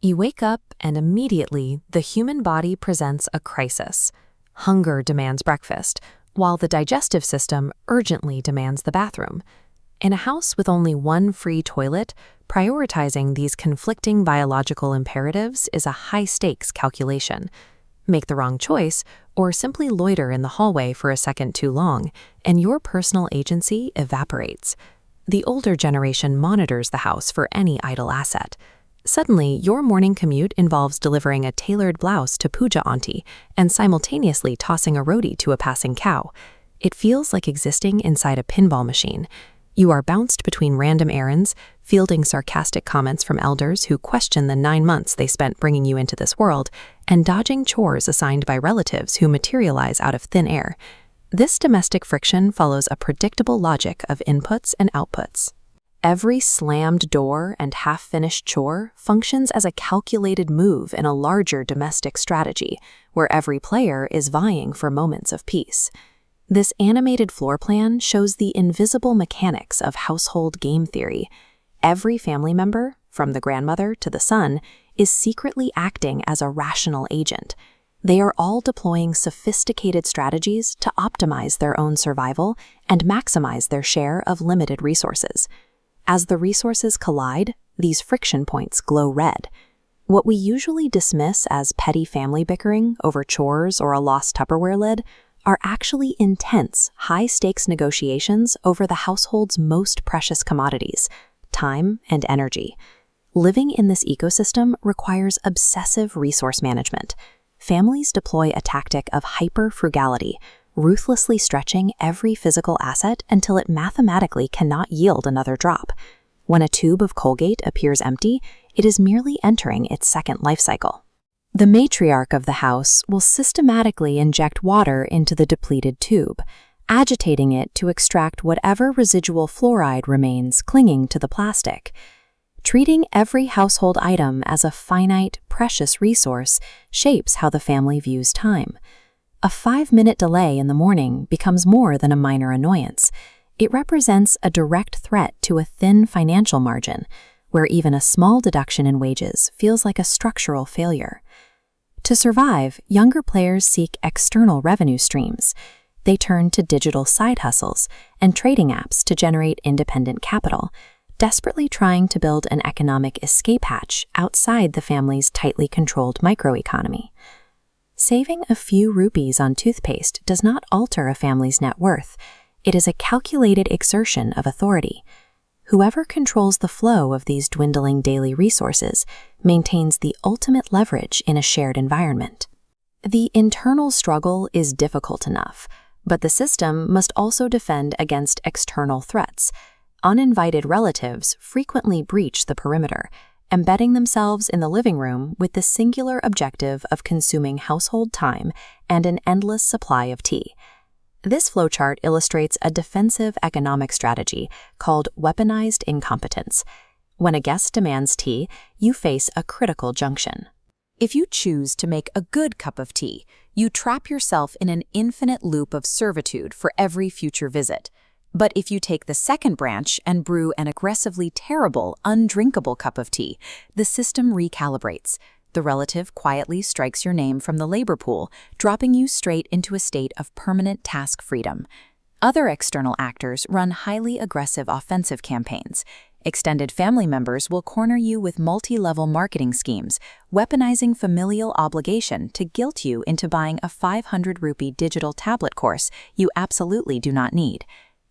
You wake up and immediately the human body presents a crisis. Hunger demands breakfast, while the digestive system urgently demands the bathroom. In a house with only one free toilet, prioritizing these conflicting biological imperatives is a high-stakes calculation. Make the wrong choice, or simply loiter in the hallway for a second too long, and your personal agency evaporates. The older generation monitors the house for any idle asset. Suddenly, your morning commute involves delivering a tailored blouse to Pooja Auntie and simultaneously tossing a roti to a passing cow. It feels like existing inside a pinball machine. You are bounced between random errands, fielding sarcastic comments from elders who question the 9 months they spent bringing you into this world, and dodging chores assigned by relatives who materialize out of thin air. This domestic friction follows a predictable logic of inputs and outputs. Every slammed door and half-finished chore functions as a calculated move in a larger domestic strategy, where every player is vying for moments of peace. This animated floor plan shows the invisible mechanics of household game theory. Every family member, from the grandmother to the son, is secretly acting as a rational agent. They are all deploying sophisticated strategies to optimize their own survival and maximize their share of limited resources. As the resources collide, these friction points glow red. What we usually dismiss as petty family bickering over chores or a lost Tupperware lid are actually intense, high-stakes negotiations over the household's most precious commodities, time and energy. Living in this ecosystem requires obsessive resource management. Families deploy a tactic of hyper-frugality, ruthlessly stretching every physical asset until it mathematically cannot yield another drop. When a tube of Colgate appears empty, it is merely entering its second life cycle. The matriarch of the house will systematically inject water into the depleted tube, agitating it to extract whatever residual fluoride remains clinging to the plastic. Treating every household item as a finite, precious resource shapes how the family views time. A 5-minute delay in the morning becomes more than a minor annoyance. It represents a direct threat to a thin financial margin, where even a small deduction in wages feels like a structural failure. To survive, younger players seek external revenue streams. They turn to digital side hustles and trading apps to generate independent capital, desperately trying to build an economic escape hatch outside the family's tightly controlled microeconomy. Saving a few rupees on toothpaste does not alter a family's net worth. It is a calculated exertion of authority. Whoever controls the flow of these dwindling daily resources maintains the ultimate leverage in a shared environment. The internal struggle is difficult enough, but the system must also defend against external threats. Uninvited relatives frequently breach the perimeter, embedding themselves in the living room with the singular objective of consuming household time and an endless supply of tea. This flowchart illustrates a defensive economic strategy called weaponized incompetence. When a guest demands tea, you face a critical junction. If you choose to make a good cup of tea, you trap yourself in an infinite loop of servitude for every future visit. But if you take the second branch and brew an aggressively terrible, undrinkable cup of tea, the system recalibrates. The relative quietly strikes your name from the labor pool, dropping you straight into a state of permanent task freedom. Other external actors run highly aggressive offensive campaigns. Extended family members will corner you with multi-level marketing schemes, weaponizing familial obligation to guilt you into buying a 500 rupee digital tablet course you absolutely do not need.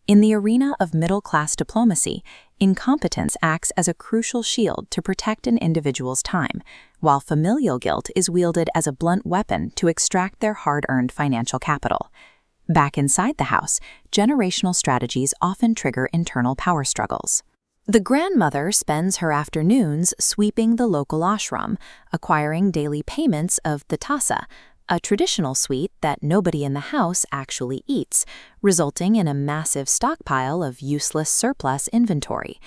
In the arena of middle-class diplomacy, incompetence acts as a crucial shield to protect an individual's time, while familial guilt is wielded as a blunt weapon to extract their hard-earned financial capital. Back inside the house, generational strategies often trigger internal power struggles. The grandmother spends her afternoons sweeping the local ashram, acquiring daily payments of the tasa, a traditional sweet that nobody in the house actually eats, resulting in a massive stockpile of useless surplus inventory.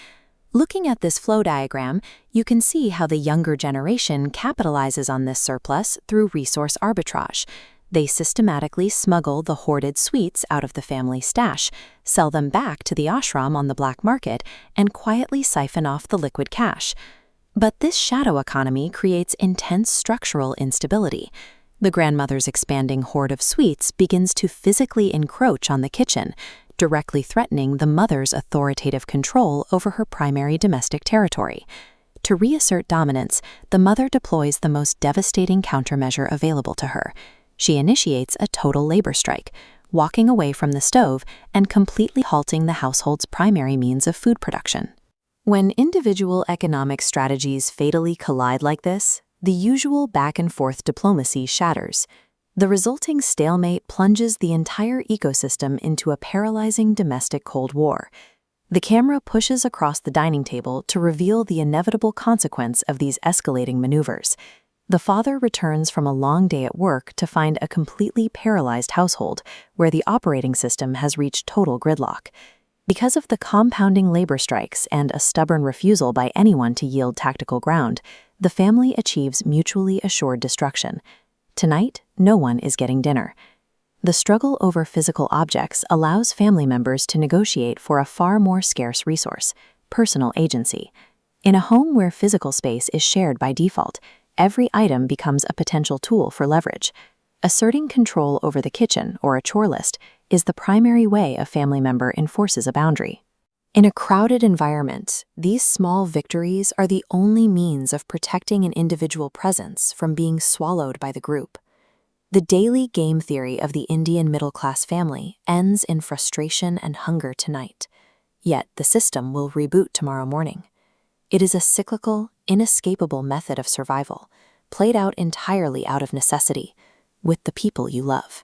Looking at this flow diagram, you can see how the younger generation capitalizes on this surplus through resource arbitrage. They systematically smuggle the hoarded sweets out of the family stash, sell them back to the ashram on the black market, and quietly siphon off the liquid cash. But this shadow economy creates intense structural instability. The grandmother's expanding hoard of sweets begins to physically encroach on the kitchen, directly threatening the mother's authoritative control over her primary domestic territory. To reassert dominance, the mother deploys the most devastating countermeasure available to her. She initiates a total labor strike, walking away from the stove and completely halting the household's primary means of food production. When individual economic strategies fatally collide like this, the usual back-and-forth diplomacy shatters. The resulting stalemate plunges the entire ecosystem into a paralyzing domestic Cold War. The camera pushes across the dining table to reveal the inevitable consequence of these escalating maneuvers. The father returns from a long day at work to find a completely paralyzed household where the operating system has reached total gridlock. Because of the compounding labor strikes and a stubborn refusal by anyone to yield tactical ground, the family achieves mutually assured destruction. Tonight, no one is getting dinner. The struggle over physical objects allows family members to negotiate for a far more scarce resource: personal agency. In a home where physical space is shared by default, every item becomes a potential tool for leverage. Asserting control over the kitchen or a chore list is the primary way a family member enforces a boundary. In a crowded environment, these small victories are the only means of protecting an individual presence from being swallowed by the group. The daily game theory of the Indian middle-class family ends in frustration and hunger tonight, yet the system will reboot tomorrow morning. It is a cyclical, inescapable method of survival, played out entirely out of necessity, with the people you love.